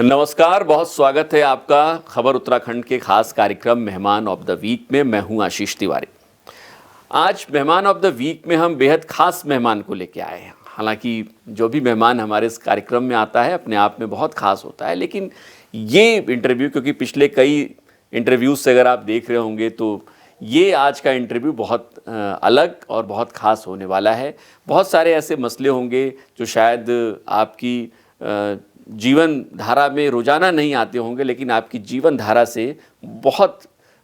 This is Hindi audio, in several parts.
नमस्कार, बहुत स्वागत है आपका खबर उत्तराखंड के खास कार्यक्रम मेहमान ऑफ द वीक में। मैं हूं आशीष तिवारी। आज मेहमान ऑफ द वीक में हम बेहद खास मेहमान को लेके आए हैं। हालांकि जो भी मेहमान हमारे इस कार्यक्रम में आता है अपने आप में बहुत खास होता है, लेकिन ये इंटरव्यू, क्योंकि पिछले कई इंटरव्यूज से अगर आप देख रहे होंगे तो ये आज का इंटरव्यू बहुत अलग और बहुत खास होने वाला है। बहुत सारे ऐसे मसले होंगे जो शायद आपकी जीवन धारा में रोज़ाना नहीं आते होंगे, लेकिन आपकी जीवन धारा से बहुत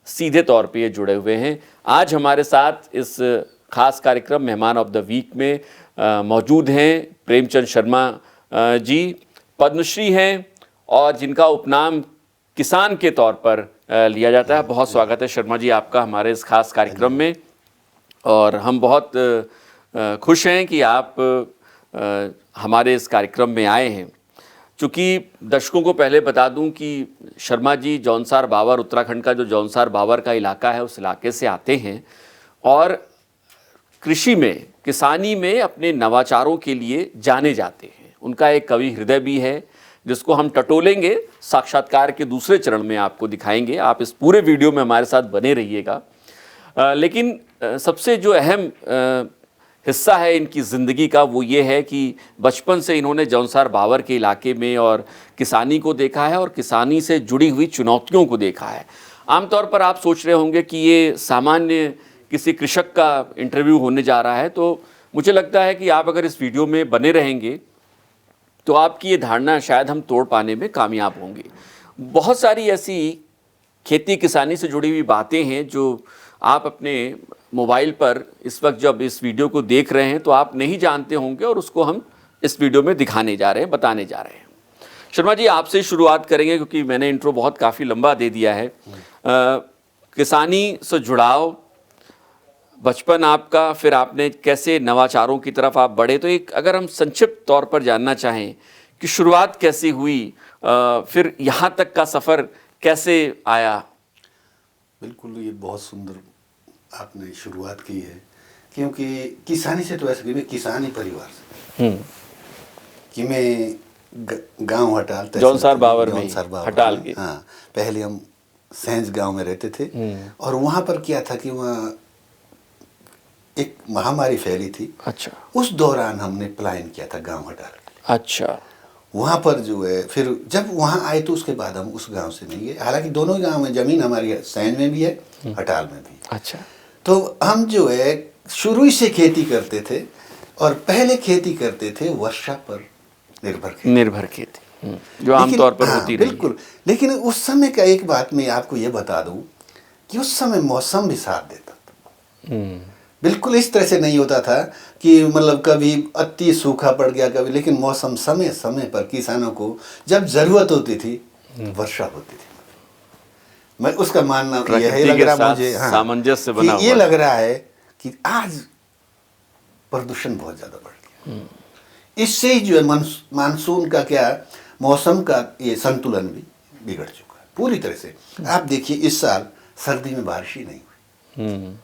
सीधे तौर पे ये जुड़े हुए हैं। आज हमारे साथ इस खास कार्यक्रम मेहमान ऑफ द वीक में मौजूद हैं प्रेमचंद शर्मा जी। पद्मश्री हैं और जिनका उपनाम किसान के तौर पर लिया जाता है। बहुत स्वागत है शर्मा जी आपका हमारे इस खास कार्यक्रम में, और हम बहुत खुश हैं कि आप हमारे इस कार्यक्रम में आए हैं। चूँकि दर्शकों को पहले बता दूं कि शर्मा जी जौनसार बावर, उत्तराखंड का जो जौनसार बावर का इलाका है उस इलाके से आते हैं और कृषि में, किसानी में अपने नवाचारों के लिए जाने जाते हैं। उनका एक कवि हृदय भी है जिसको हम टटोलेंगे, साक्षात्कार के दूसरे चरण में आपको दिखाएंगे। आप इस पूरे वीडियो में हमारे साथ बने रहिएगा। लेकिन सबसे जो अहम हिस्सा है इनकी ज़िंदगी का वो ये है कि बचपन से इन्होंने जौनसार बावर के इलाके में और किसानी को देखा है और किसानी से जुड़ी हुई चुनौतियों को देखा है। आमतौर पर आप सोच रहे होंगे कि ये सामान्य किसी कृषक का इंटरव्यू होने जा रहा है, तो मुझे लगता है कि आप अगर इस वीडियो में बने रहेंगे तो आपकी ये धारणा शायद हम तोड़ पाने में कामयाब होंगे। बहुत सारी ऐसी खेती किसानी से जुड़ी हुई बातें हैं जो आप अपने मोबाइल पर इस वक्त जब इस वीडियो को देख रहे हैं तो आप नहीं जानते होंगे, और उसको हम इस वीडियो में दिखाने जा रहे हैं, बताने जा रहे हैं। शर्मा जी आपसे शुरुआत करेंगे क्योंकि मैंने इंट्रो बहुत काफ़ी लंबा दे दिया है। किसानी से जुड़ाव, बचपन आपका, फिर आपने कैसे नवाचारों की तरफ आप बढ़े, तो एक अगर हम संक्षिप्त तौर पर जानना चाहें कि शुरुआत कैसे हुई, फिर यहाँ तक का सफ़र कैसे आया। बिल्कुल, ये बहुत सुंदर आपने शुरुआत की है, क्योंकि किसानी से तो ऐसे मैं किसानी परिवार से कि मैं गांव हटाल जौनसार बावर में हटाल के, हाँ, पहले हम सैंज गांव में रहते थे। और वहाँ पर क्या था कि वहाँ एक महामारी फैली थी। अच्छा। उस दौरान हमने प्लान किया था गांव हटाल। अच्छा। वहाँ पर जो है, फिर जब वहाँ आए तो उसके बाद हम उस गांव से नहीं गए। हालांकि दोनों गांव में ज़मीन हमारी सैंज में भी है, हटाल में भी। अच्छा। तो हम जो है शुरू ही से खेती करते थे, और पहले खेती करते थे वर्षा पर निर्भर खेती जो आमतौर पर होती रही। बिल्कुल। लेकिन उस समय का एक बात मैं आपको ये बता दूं कि उस समय मौसम भी साथ देता था। बिल्कुल इस तरह से नहीं होता था कि मतलब कभी अति सूखा पड़ गया कभी, लेकिन मौसम समय समय पर किसानों को जब जरूरत होती थी वर्षा होती थी। मैं उसका मानना यह है, लग रहा मुझे, हाँ, सामंजस्य बना हुआ, ये लग रहा है कि आज प्रदूषण बहुत ज्यादा बढ़ गया। इससे ही जो है मानसून का क्या, मौसम का ये संतुलन भी बिगड़ चुका है पूरी तरह से। आप देखिए इस साल सर्दी में बारिश ही नहीं हुई।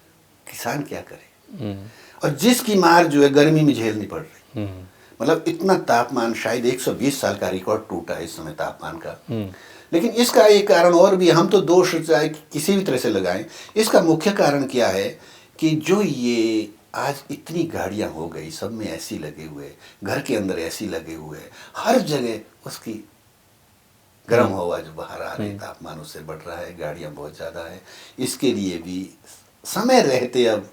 किसान क्या करे, और जिसकी मार जो है गर्मी में झेलनी पड़ रही। मतलब इतना तापमान, शायद 120 साल का रिकॉर्ड टूटा है इस समय तापमान का। लेकिन इसका एक कारण और भी, हम तो दोष चाहे किसी भी तरह से लगाएं, इसका मुख्य कारण क्या है कि जो ये आज इतनी गाड़ियां हो गई, सब में एसी लगे हुए, घर के अंदर एसी लगे हुए, हर जगह उसकी गर्म हवा जो बाहर आ रही, तापमान उससे बढ़ रहा है, गाड़ियां बहुत ज़्यादा है। इसके लिए भी समय रहते अब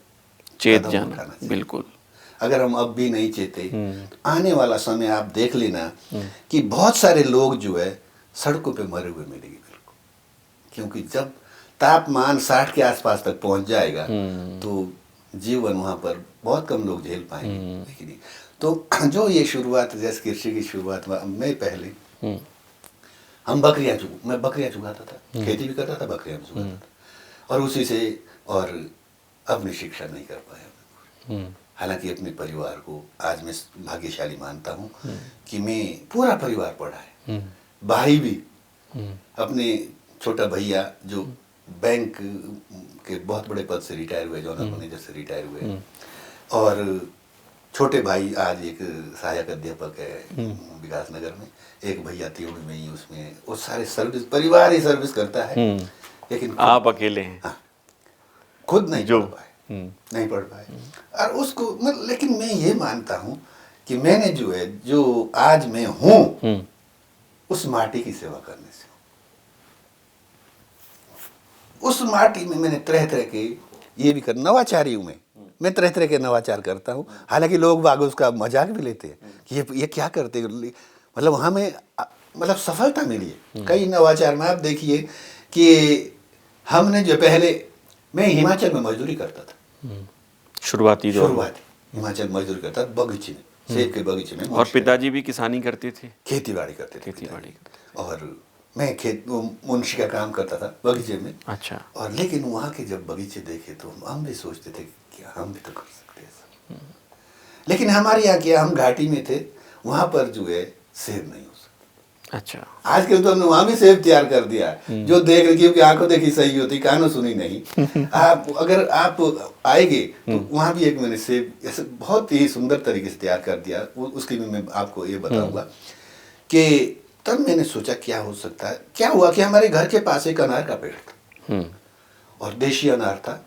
चेत जाना। बिल्कुल, अगर हम अब भी नहीं चेते, आने वाला समय आप देख लेना कि बहुत सारे लोग जो है सड़कों पे मरे हुए मिलेंगे। बिल्कुल, क्योंकि जब तापमान 60 के आसपास तक पहुंच जाएगा तो जीवन वहाँ पर बहुत कम लोग झेल पाएंगे। लेकिन तो जो ये शुरुआत, जैसे कृषि की शुरुआत में पहले हम मैं बकरियाँ चुगाता था, खेती भी करता था, बकरियाँ भी चुगाता था, और उसी से, और अपनी शिक्षा नहीं कर पाया। हालांकि अपने परिवार को आज मैं भाग्यशाली मानता हूँ कि मैं पूरा परिवार पढ़ा है। भाई भी, अपने छोटा भैया जो बैंक के बहुत बड़े पद से रिटायर हुए, जौनर मैनेजर से रिटायर हुए, और छोटे भाई आज एक सहायक अध्यापक है विकास नगर में, एक भैया त्योड़ी में ही उसमें, वो सारे सर्विस, परिवार ही सर्विस करता है, लेकिन आप अकेले हैं। हाँ, खुद नहीं जो पढ़ पाए, नहीं पढ़ पाए। और उसको लेकिन मैं ये मानता हूँ कि मैंने जो है, जो आज मैं हूँ उस माटी की सेवा करने से, उस माटी में मैंने तरह तरह के ये भी कर, नवाचारी हूँ मैं तरह तरह के नवाचार करता हूँ। हालांकि लोग बाग उसका मजाक भी लेते हैं कि ये क्या करते हैं, मतलब हमें मतलब सफलता मिली है कई नवाचार में। आप देखिए कि हमने जो पहले, मैं हिमाचल में मजदूरी करता था, शुरुआती हिमाचल मजदूरी करता था बगीचे में, सेब के बगीचे में। और पिताजी भी किसानी करते थे, खेती बाड़ी करते थे, खेती-बाड़ी। और मैं मुंशी का काम करता था बगीचे में। अच्छा। और लेकिन वहाँ के जब बगीचे देखे तो हम भी सोचते थे कि हम भी तो कर सकते हैं। लेकिन हमारे यहाँ क्या, हम घाटी में थे, वहाँ पर जो है सेब नहीं हो सकता। अच्छा। आज के तो हमने वहाँ भी सेब तैयार कर दिया है, जो देख, क्योंकि आंखों देखी सही होती, कानों सुनी नहीं। आप अगर आप आएंगे तो वहाँ भी एक मैंने सेब ऐसे बहुत ही सुंदर तरीके से तैयार कर दिया। उसकी भी मैं आपको ये बताऊंगा कि तब मैंने सोचा क्या हो सकता है। क्या हुआ कि हमारे घर के पास एक अनार का पेड़ था, और देशी अनार था,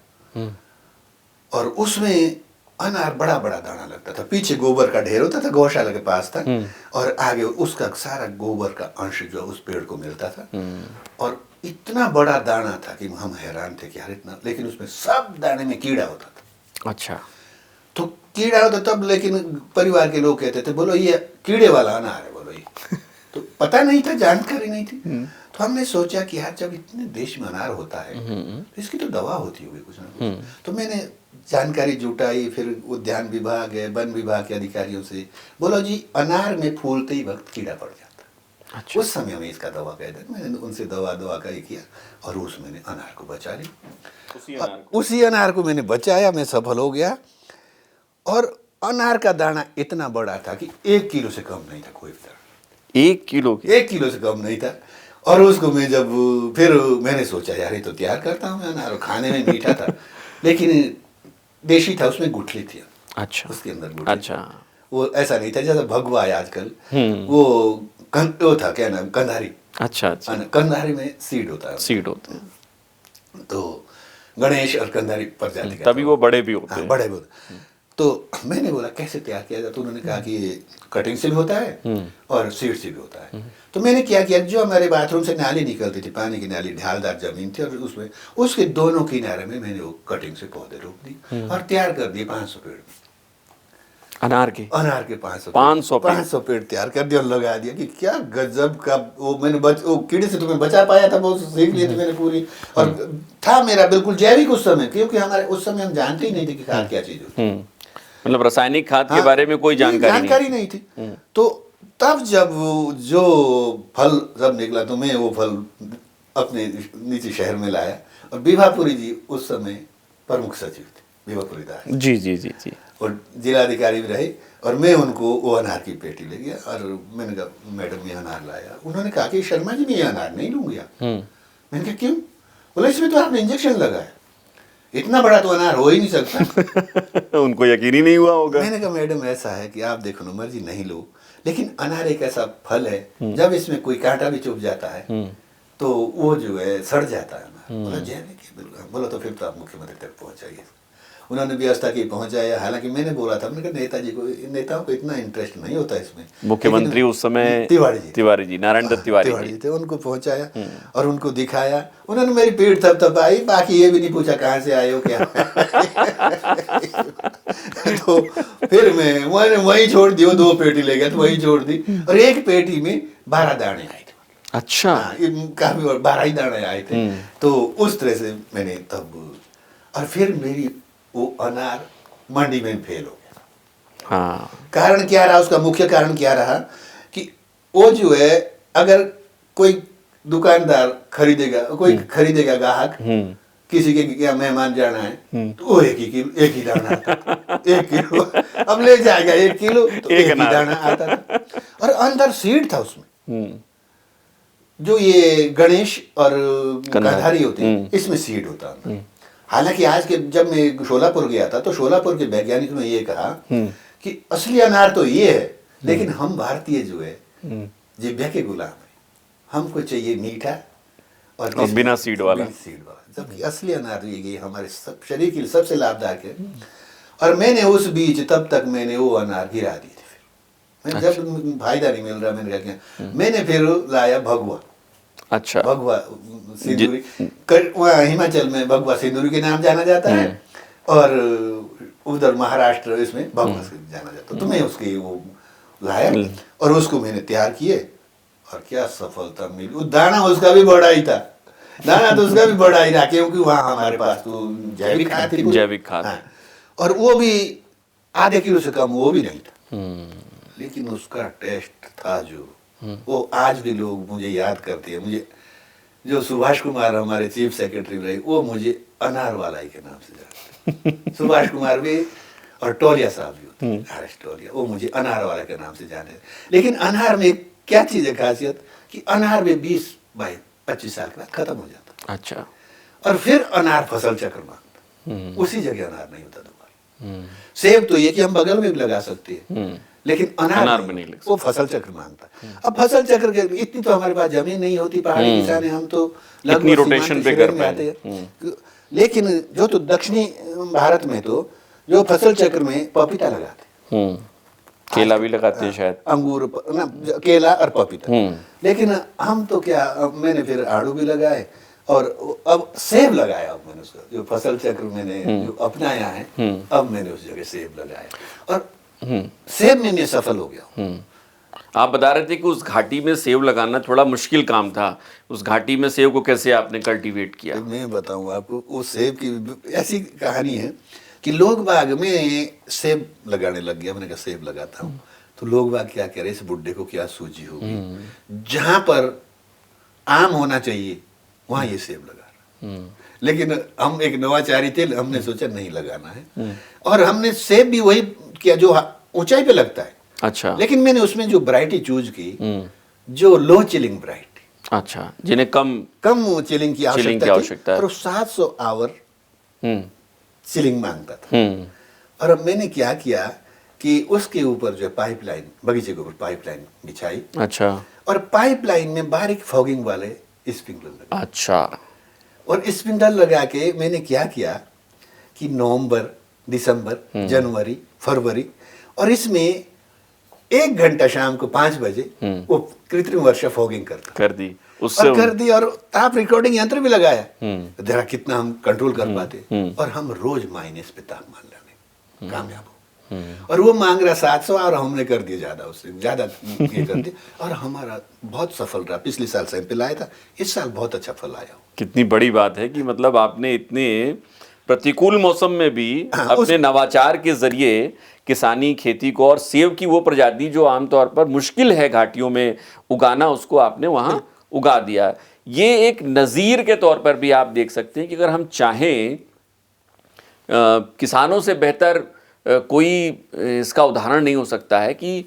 और उसमें अनार बड़ा बड़ा दाना लगता था। पीछे गोबर का ढेर होता था, गौशाला के पास था, और आगे उसका सारा गोबर का अंश जो उस पेड़ को मिलता था। और इतना बड़ा दाना था कि हम हैरान थे कि यार इतना, लेकिन उसमें सब दाने में कीड़ा होता था। अच्छा। तो कीड़ा होता तब, लेकिन परिवार के लोग कहते थे बोलो ये कीड़े वाला अनार है, बोलो ये। तो पता नहीं था, जानकारी नहीं थी। तो हमने सोचा कि यार जब इतने देश में अनार होता है तो इसकी तो दवा होती होगी कुछ ना कुछ। तो मैंने जानकारी जुटाई, फिर उद्यान विभाग है, वन विभाग के अधिकारियों से, बोलो जी अनार में फूलते ही वक्त कीड़ा पड़ जाता। अच्छा। उस समय में इसका दवा कह दे, मैंने उनसे दवा का ये किया, और उस मैंने अनार को बचा लिया। उसी अनार को मैंने बचाया, मैं सफल हो गया। और अनार का दाना इतना बड़ा था कि 1 किलो से कम नहीं था कोई भी दाना। 1 किलो? 1 किलो से कम नहीं था। और उसको मैं जब फिर मैंने सोचा यार ये तो तैयार करता हूँ मैं अनार, खाने में मीठा था लेकिन देशी था, उसमें गुठली थी। अच्छा। उसके अंदर गुठली। अच्छा। वो ऐसा नहीं था जैसा भगवा है आजकल, वो था क्या नाम, कंधारी। अच्छा अच्छा। कंधारी में सीड होता है, सीड होते हैं। तो गणेश और कंधारी प्रजाति का, तभी वो बड़े भी होते हैं। बड़े भी होते। तो मैंने बोला कैसे तैयार किया जाए, तो उन्होंने कहा कि कटिंग से भी होता है और सीड से भी होता है। तो मैंने क्या किया, जो हमारे बाथरूम से नाली निकलती थी, पानी की नाली, ढालदार जमीन थी, और उसमें उसके दोनों किनारे में मैंने वो कटिंग से पौधे रोप दी और तैयार कर दिए 500 पेड़। अनार के 500 पेड़ तैयार कर दिया और लगा दिया। कि क्या गजब का वो मैंने वो कीड़े से तुम्हें बचा पाया था, वो सीख लिए थे मैंने पूरी। और था मेरा बिल्कुल जैविक उस समय, क्योंकि हमारे उस समय हम जानते ही नहीं थे कि खाद क्या चीज होती है। मतलब रासायनिक खाद के बारे में कोई जानकारी नहीं थी। तो तब जब जो फल जब निकला तो मैं वो फल अपने नीचे शहर में लाया, और विभापुरी जी उस समय प्रमुख सचिव थे, विभापुरी दास जी जी जी जी, और जिलाधिकारी भी रहे। और मैं उनको वो अनार की पेटी ले गया, और मैंने कहा मैडम ये अनार लाया। उन्होंने कहा कि शर्मा जी मैं ये अनार नहीं लूंगा। मैंने कहा क्यों? बोला इसमें तो आपने इंजेक्शन लगाया, इतना बड़ा तो अनार हो ही नहीं सकता। उनको यकीन ही नहीं हुआ होगा। मैंने कहा मैडम ऐसा है कि आप देखो ना, मर्जी नहीं लो, लेकिन अनार एक ऐसा फल है जब इसमें कोई कांटा भी चुभ जाता है तो वो जो है सड़ जाता है अनार। बोला जैविक है बिल्कुल। बोला तो फिर तो आप मुख्यमंत्री तक पहुंचाइए। उन्होंने व्यवस्था की, पहुंचाया। हालांकि मैंने बोला था, मैंने कहा नेताजी को, नेताओं को इतना इंटरेस्ट नहीं होता इसमें। मुख्यमंत्री उस समय तिवारी जी, नारायण दत्त तिवारी जी थे। उनको पहुंचाया और उनको दिखाया। उन्होंने मेरी पीठ थपथपाई, बाकी ये भी नहीं पूछा कहाँ से आए हो क्या। तो फिर मैंने वहीं छोड़ दी, वो 2 पेटी ले गया तो वहीं छोड़ दी, और एक पेटी में 12 दाने आए थे। अच्छा। काफी 12 ही दाने आए थे। तो उस तरह से मैंने तब, और फिर मेरी वो अनार मंडी में फेल हो गया। हाँ। कारण क्या रहा, उसका मुख्य कारण क्या रहा कि वो जो है, अगर कोई दुकानदार खरीदेगा, कोई खरीदेगा ग्राहक, किसी के क्या मेहमान जाना है तो वो एक ही दाना आता, 1 किलो अब ले जाएगा 1 किलो, तो एक ही दाना आता था। और अंदर सीड था उसमें, जो ये गणेश और कंधारी होते हैं इसमें सीड होता है। हालांकि आज के, जब मैं शोलापुर गया था तो शोलापुर के वैज्ञानिकों ने ये कहा कि असली अनार तो ये है, लेकिन हम भारतीय जो है जिभ्या के गुलाम है, हमको चाहिए मीठा और बिना सीड वाला। सीड वाला, जबकि असली अनार ये हमारे सब शरीर के लिए सबसे लाभदायक है। और मैंने उस बीच तब तक मैंने वो अनार गिरा दिए थे। फिर मैं जब फायदा नहीं मिल रहा, मैंने क्या किया, मैंने फिर लाया भगवा। अच्छा। भगवा सिंदूरी, वहाँ हिमाचल में भगवा सिंदूरी के नाम जाना जाता है, और उधर महाराष्ट्र इसमें भगवा से जाना जाता है। तो मैं उसके वो लाया और उसको मैंने तैयार किए, और क्या सफलता मिली। वो दाना उसका भी बड़ा ही था, दाना तो उसका भी बड़ा ही था, क्योंकि वहाँ हमारे पास तो जैविक खाद थी, जैविक खाद। हाँ। और वो भी आधे किलो से कम वो भी नहीं था, लेकिन उसका टेस्ट था जो, वो आज भी लोग मुझे याद करते हैं। मुझे जो सुभाष कुमार हमारे चीफ सेक्रेटरी रहे, वो मुझे अनार वाला ही के नाम से जानते सुभाष कुमार भी, और टोलिया साहब भी होते हैं, आर एस टोलिया, वो मुझे अनार वाला के नाम से जाने। लेकिन अनार में क्या चीज़ है खासियत, कि अनार में 20-25 साल के बाद खत्म हो जाता। अच्छा। और फिर अनार फसल चक्र मांगता, उसी जगह अनार नहीं होता दोबारा। सेब तो ये कि हम बगल में भी लगा सकते हैं, लेकिन अनार में नहीं, वो फसल चक्र मांगता है। अब फसल चक्र के इतनी तो हमारे पास जमीन नहीं होती, पहाड़ी किसान है हम, तो इतनी रोटेशन पे कर पाते हैं। लेकिन जो तो दक्षिणी भारत में तो जो फसल चक्र में पपीता लगाते हैं, केला भी लगाते हैं शायद, अंगूर केला और पपीता। लेकिन हम तो क्या, मैंने फिर आड़ू भी लगाए, और अब सेब लगाया। अब मैंने उसका जो फसल चक्र मैंने जो अपनाया है, अब मैंने उस जगह सेब लगाया, और सेब में मैं सफल हो गया। आप बता रहे थे कि उस घाटी में सेब लगाना थोड़ा मुश्किल काम था। उस घाटी में सेब को कैसे आपने कल्टीवेट किया? मैं बताऊं आपको, वो सेब की ऐसी कहानी है कि लोग बाग में सेब लगाने लग गया। मैंने कहा सेब लगाता हूँ, तो लोग बाग क्या कह रहे, इस बुड्ढे को क्या सूझी होगी, जहां पर आम होना चाहिए वहां ये सेब लगा रहा। लेकिन हम एक नवाचारी थे, हमने सोचा नहीं लगाना है, और हमने सेब भी वही किया जो ऊंचाई पे लगता है। अच्छा। लेकिन मैंने उसमें जो वैरायटी चूज की, जो लो चिलिंग वैरायटी, अच्छा, जिन्हें कम चिलिंग की आवश्यकता है, और 700 आवर चिलिंग मांगता था। और अब मैंने क्या किया कि उसके ऊपर जो पाइपलाइन, बगीचे के ऊपर पाइपलाइन बिछाई। अच्छा। और पाइपलाइन में बारीक फॉगिंग वाले स्प्रिंकलर लगा। अच्छा। और स्प्रिंकलर लगा के मैंने क्या किया कि नवंबर, दिसंबर, जनवरी, फरवरी, और इसमें 1 घंटा शाम को 5 बजे वो कृत्रिम वर्षा फॉगिंग कर दी उससे और कर दी। और ताप रिकॉर्डिंग यंत्र भी लगाया, जरा कितना हम कंट्रोल कर पाते। और हम रोज माइनस पे तापमान लाने कामयाब हो। और वो मांग रहा 700, और हमने कर दिया ज्यादा, उससे ज्यादा ये कर दिया, और हमारा बहुत सफल रहा। पिछले साल सैंपल आया था, इस साल बहुत अच्छा फल आया। कितनी बड़ी बात है कि मतलब आपने इतने प्रतिकूल मौसम में भी अपने नवाचार के जरिए किसानी, खेती को, और सेब की वो प्रजाति जो आमतौर पर मुश्किल है घाटियों में उगाना, उसको आपने वहाँ उगा दिया। ये एक नज़ीर के तौर पर भी आप देख सकते हैं कि अगर हम चाहें, किसानों से बेहतर कोई इसका उदाहरण नहीं हो सकता है कि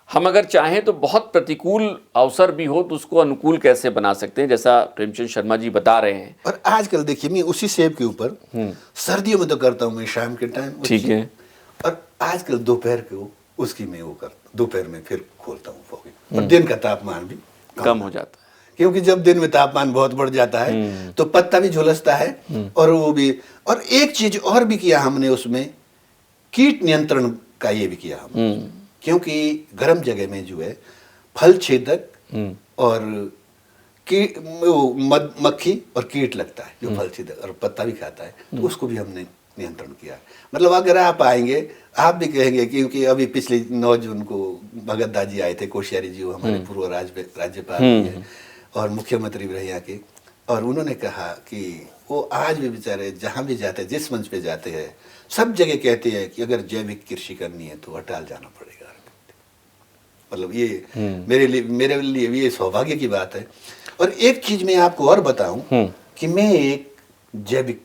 हम अगर चाहें तो बहुत प्रतिकूल अवसर भी हो तो उसको अनुकूल कैसे बना सकते हैं, जैसा प्रेमचंद शर्मा जी बता रहे हैं। और आजकल देखिए, मैं उसी सेब के ऊपर सर्दियों में तो करता हूँ मैं शाम के टाइम, ठीक है, और आजकल दोपहर को उसकी मैं वो करता, दोपहर में फिर खोलता हूँ फॉगिंग, और दिन का तापमान भी कम हो जाता है। क्योंकि जब दिन में तापमान बहुत बढ़ जाता है तो पत्ता भी झुलसता है, और वो भी। और एक चीज और भी किया हमने उसमें, कीट नियंत्रण का ये भी किया हमने। क्योंकि गर्म जगह में जो है फल छेदक और मक्खी और कीट लगता है, जो फल छेदक और पत्ता भी खाता है, तो उसको भी हमने नियंत्रण किया। मतलब अगर आप आएंगे, आप भी कहेंगे, क्योंकि अभी पिछले 9 जून को भगत दाजी आए थे, कोश्यारी जी, वो हमारे पूर्व राज्यपाल हैं और मुख्यमंत्री भी रहे यहाँ के, और उन्होंने कहा कि वो आज भी बेचारे जहाँ भी जाते हैं, जिस मंच पे जाते हैं, सब जगह कहते हैं कि अगर जैविक कृषि करनी है तो अटाल जाना पड़ेगा। मतलब ये मेरे लिए भी ये सौभाग्य की बात है। और एक चीज मैं आपको और बताऊं कि मैं एक जैविक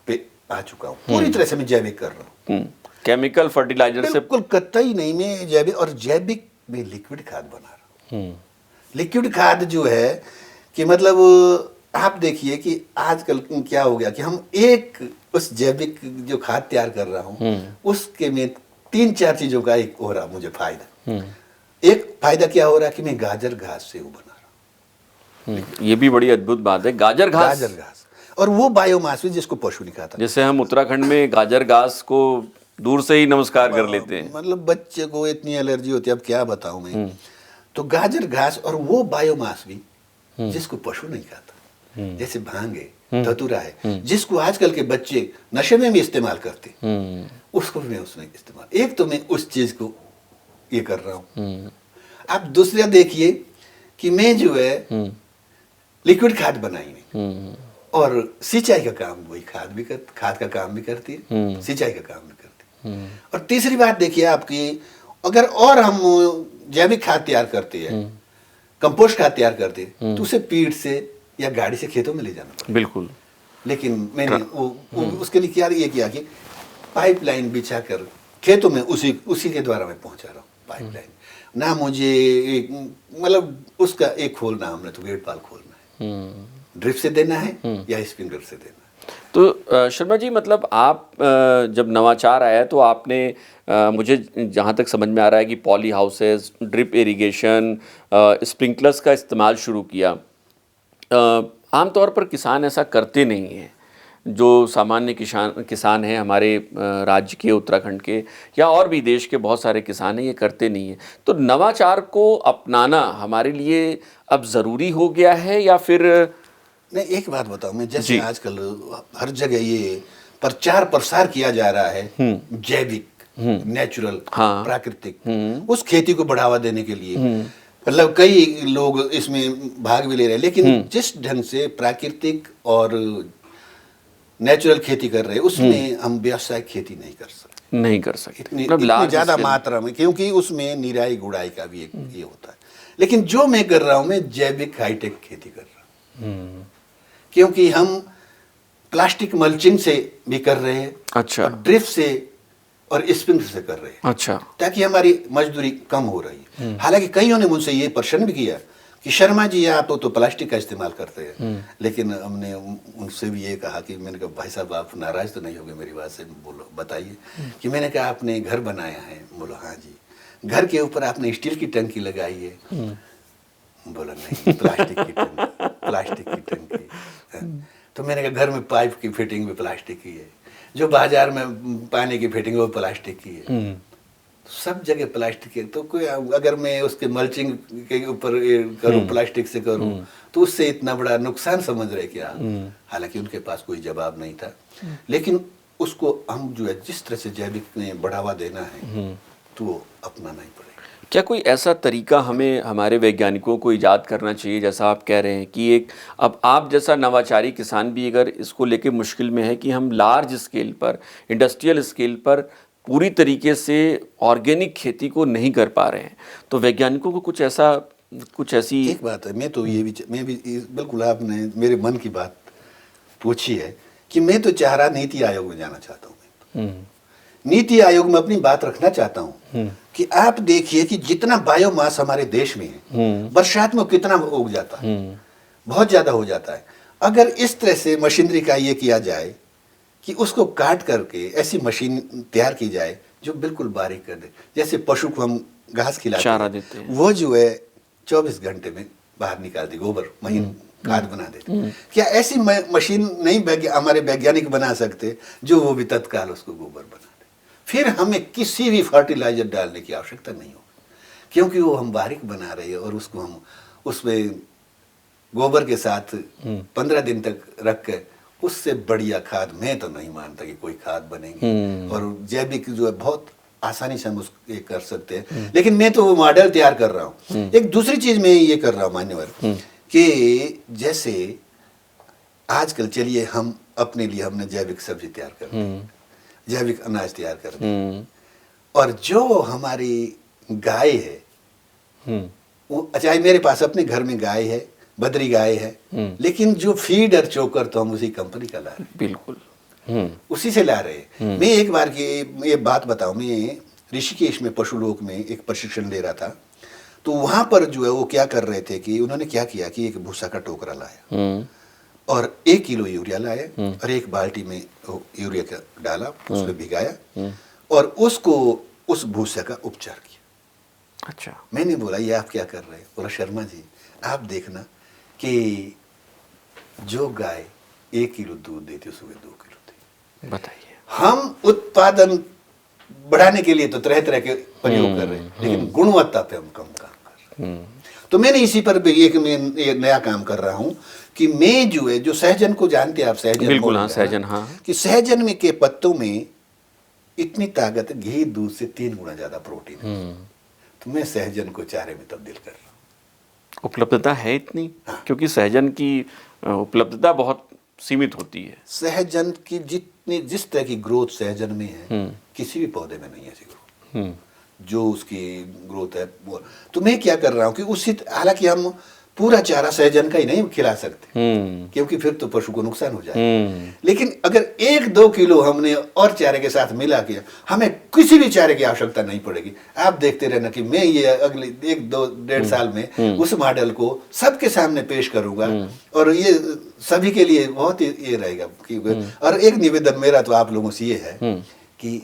पे आ चुका हूँ, पूरी तरह से मैं जैविक कर रहा हूँ। केमिकल फर्टिलाइजर से बिल्कुल कतई नहीं, मैं जैविक, और जैविक में लिक्विड खाद बना रहा हूँ। लिक्विड खाद जो है कि मतलब आप देखिए कि आजकल क्या हो गया कि हम एक उस जैविक जो खाद तैयार कर रहा हूँ उसके में 3-4 चीजों का एक हो रहा मुझे फायदा। एक फायदा क्या हो रहा है कि मैं गाजर घास से वो बना रहा हूँ। ये भी बड़ी अद्भुत बात है, गाजर घास। गाजर घास, और वो बायोमास भी जिसको पशु नहीं खाता। जैसे हम उत्तराखंड में गाजर घास को दूर से ही नमस्कार कर लेते हैं। मतलब बच्चे को इतनी एलर्जी होती है, अब क्या बताऊं मैं। तो गाजर घास और वो बायोमास भी जिसको पशु नहीं खाता, जैसे भांग है, धतूरा है, जिसको आजकल के बच्चे नशे में भी इस्तेमाल करते, उसको भी मैं उसमें इस्तेमाल, एक तो मैं उस चीज को ये कर रहा हूँ। आप दूसरा देखिए कि मैं जो है लिक्विड खाद बनाई में, और सिंचाई का काम वही खाद का काम भी करती है, सिंचाई का काम भी करती है। और तीसरी बात देखिए आपकी, अगर और हम जैविक खाद तैयार करते हैं, कंपोस्ट खाद तैयार करते हैं, तो उसे पीठ से या गाड़ी से खेतों में ले जाना पड़ता है। बिल्कुल। लेकिन मैंने उसके लिए क्या ये किया कि पाइपलाइन बिछा कर खेतों में उसी के द्वारा मैं पहुंचा रहा हूँ। पाइपलाइन ना मुझे मतलब उसका एक खोलना, हमने तो गेट पाल खोलना है, ड्रिप से देना है या स्प्रिंकलर से देना है। तो शर्मा जी, मतलब आप जब नवाचार आया तो आपने मुझे जहाँ तक समझ में आ रहा है कि poly houses, drip irrigation, sprinklers का इस्तेमाल शुरू किया। आमतौर पर किसान ऐसा करते नहीं हैं, जो सामान्य किसान हैं हमारे राज्य के, उत्तराखंड के या और भी देश के बहुत सारे किसान हैं, ये करते नहीं हैं। तो नवाचार को अपनाना हमारे लिए अब ज़रूरी हो गया है या फिर? नहीं, एक बात बताऊं मैं, जैसे आजकल हर जगह ये प्रचार प्रसार किया जा रहा है जैविक, नेचुरल, प्राकृतिक, उस खेती को बढ़ावा देने के लिए मतलब कई लोग इसमें भाग भी ले रहे हैं। लेकिन जिस ढंग से प्राकृतिक और नेचुरल खेती कर रहे हैं, उसमें हम व्यावसायिक खेती नहीं कर सकते इतनी ज्यादा मात्रा में, क्योंकि उसमें निराई गुड़ाई का भी एक ये होता है। लेकिन जो मैं कर रहा हूं, मैं जैविक हाईटेक खेती कर रहा हूं, क्योंकि हम प्लास्टिक मल्चिंग से भी कर रहे हैं, अच्छा, ड्रिप से और स्प्रिंकलर से कर रहे हैं, अच्छा, ताकि हमारी मजदूरी कम हो रही है। हालांकि कईयों ने मुझसे ये प्रश्न भी किया कि शर्मा जी आप तो प्लास्टिक का इस्तेमाल करते हैं, लेकिन हमने उनसे भी ये कहा कि मैंने कहा भाई साहब आप नाराज तो नहीं होंगे मेरी बात से, बोलो बताइए। कि मैंने कहा आपने घर बनाया है, बोलो हाँ जी। घर के ऊपर आपने स्टील की टंकी लगाई है, बोला नहीं प्लास्टिक की टंकी। तो मैंने कहा घर में पाइप की फिटिंग भी प्लास्टिक की है, जो बाजार में पानी की फिटिंग है वो प्लास्टिक की है, सब जगह प्लास्टिक है। तो कोई अगर मैं उसके मल्चिंग के ऊपर करूं, प्लास्टिक से करूं, तो उससे इतना बड़ा नुकसान समझ रहे क्या? हालांकि उनके पास कोई जवाब नहीं था, लेकिन उसको हम जो है जिस तरह से जैविक में बढ़ावा देना है तो वो अपनाना ही पड़ेगा। क्या कोई ऐसा तरीका हमें, हमारे वैज्ञानिकों को इजाद करना चाहिए, जैसा आप कह रहे हैं कि एक, अब आप जैसा नवाचारी किसान भी अगर इसको लेके मुश्किल में है कि हम लार्ज स्केल पर, इंडस्ट्रियल स्केल पर पूरी तरीके से ऑर्गेनिक खेती को नहीं कर पा रहे हैं, तो वैज्ञानिकों को कुछ ऐसी एक बात है, मैं भी बिल्कुल आपने मेरे मन की बात पूछी है कि मैं तो चाह रहा नीति आयोग में जाना चाहता हूँ। नीति आयोग में अपनी बात रखना चाहता हूँ कि आप देखिए कि जितना बायोमास हमारे देश में है, बरसात में कितना उग जाता है, बहुत ज्यादा हो जाता है। अगर इस तरह से मशीनरी का ये किया जाए कि उसको काट करके ऐसी मशीन तैयार की जाए जो बिल्कुल बारीक कर दे, जैसे पशु को हम घास खिलाते हैं, वो जो है 24 घंटे में बाहर निकाल दे, गोबर महीन खाद बना देते। क्या ऐसी मशीन नहीं हमारे वैज्ञानिक बना सकते जो वो भी तत्काल उसको गोबर बना दे? फिर हमें किसी भी फर्टिलाइजर डालने की आवश्यकता नहीं होगी, क्योंकि वो हम बारीक बना रहे हैं और उसको हम उसमें गोबर के साथ 15 दिन तक रख के उससे बढ़िया खाद मैं तो नहीं मानता कि कोई खाद बनेगी। और जैविक जो है बहुत आसानी से हम उसको ये कर सकते हैं, लेकिन मैं तो वो मॉडल तैयार कर रहा हूँ। एक दूसरी चीज मैं ये कर रहा हूँ मान्यवर, कि जैसे आजकल चलिए हम अपने लिए हमने जैविक सब्जी तैयार कर दी, जैविक अनाज तैयार कर दी, और जो हमारी गाय है वो, अच्छा मेरे पास अपने घर में गाय है, बदरी गाय है, लेकिन जो फीड और चोकर तो हम उसी कंपनी का ला रहे हैं, बिल्कुल उसी से ला रहे हैं। मैं एक बार की ये बात बताऊं, मैं ऋषिकेश में पशुलोक में एक प्रशिक्षण ले रहा था, तो वहां पर जो है वो क्या कर रहे थे कि उन्होंने क्या किया कि एक भूसा का टोकरा लाया और 1 किलो यूरिया लाया और एक बाल्टी में यूरिया का डाला, उसमें भिगाया और उसको उस भूसा का उपचार किया। अच्छा। मैंने बोला ये आप क्या कर रहे हैं? बोला शर्मा जी आप देखना कि जो गाय 1 किलो दूध देती है सुबह 2 किलो देती। बताइए। हम उत्पादन बढ़ाने के लिए तो तरह तरह के प्रयोग कर रहे हैं, लेकिन गुणवत्ता पे हम कम काम कर रहे हैं। तो मैंने इसी पर भी एक नया काम कर रहा हूं कि मैं जो है, जो सहजन को जानते हैं आप, सहजन बिल्कुल, हाँ, मोल है ना? सहजन, हाँ। कि सहजन में के पत्तों में इतनी ताकत है, घी दूध से 3 गुना ज्यादा प्रोटीन है। तो मैं सहजन को चारे में तब्दील कर रहा हूँ। उपलब्धता है इतनी? हाँ। क्योंकि सहजन की उपलब्धता बहुत सीमित होती है। सहजन की जिस तरह की ग्रोथ सहजन में है, किसी भी पौधे में नहीं है ऐसी ग्रोथ। जो उसकी ग्रोथ है वो, तो मैं क्या कर रहा हूँ कि उसी, हालांकि हम पूरा चारा सहजन का ही नहीं खिला सकते, क्योंकि फिर तो पशु को नुकसान हो जाए। लेकिन अगर 1-2 किलो हमने और चारे के साथ मिला के, हमें किसी भी चारे की आवश्यकता नहीं पड़ेगी। आप देखते रहना कि मैं ये अगले 1-2-1.5 साल में उस मॉडल को सबके सामने पेश करूंगा, और ये सभी के लिए बहुत ही ये रहेगा कि, और एक निवेदन मेरा तो आप लोगों से ये है कि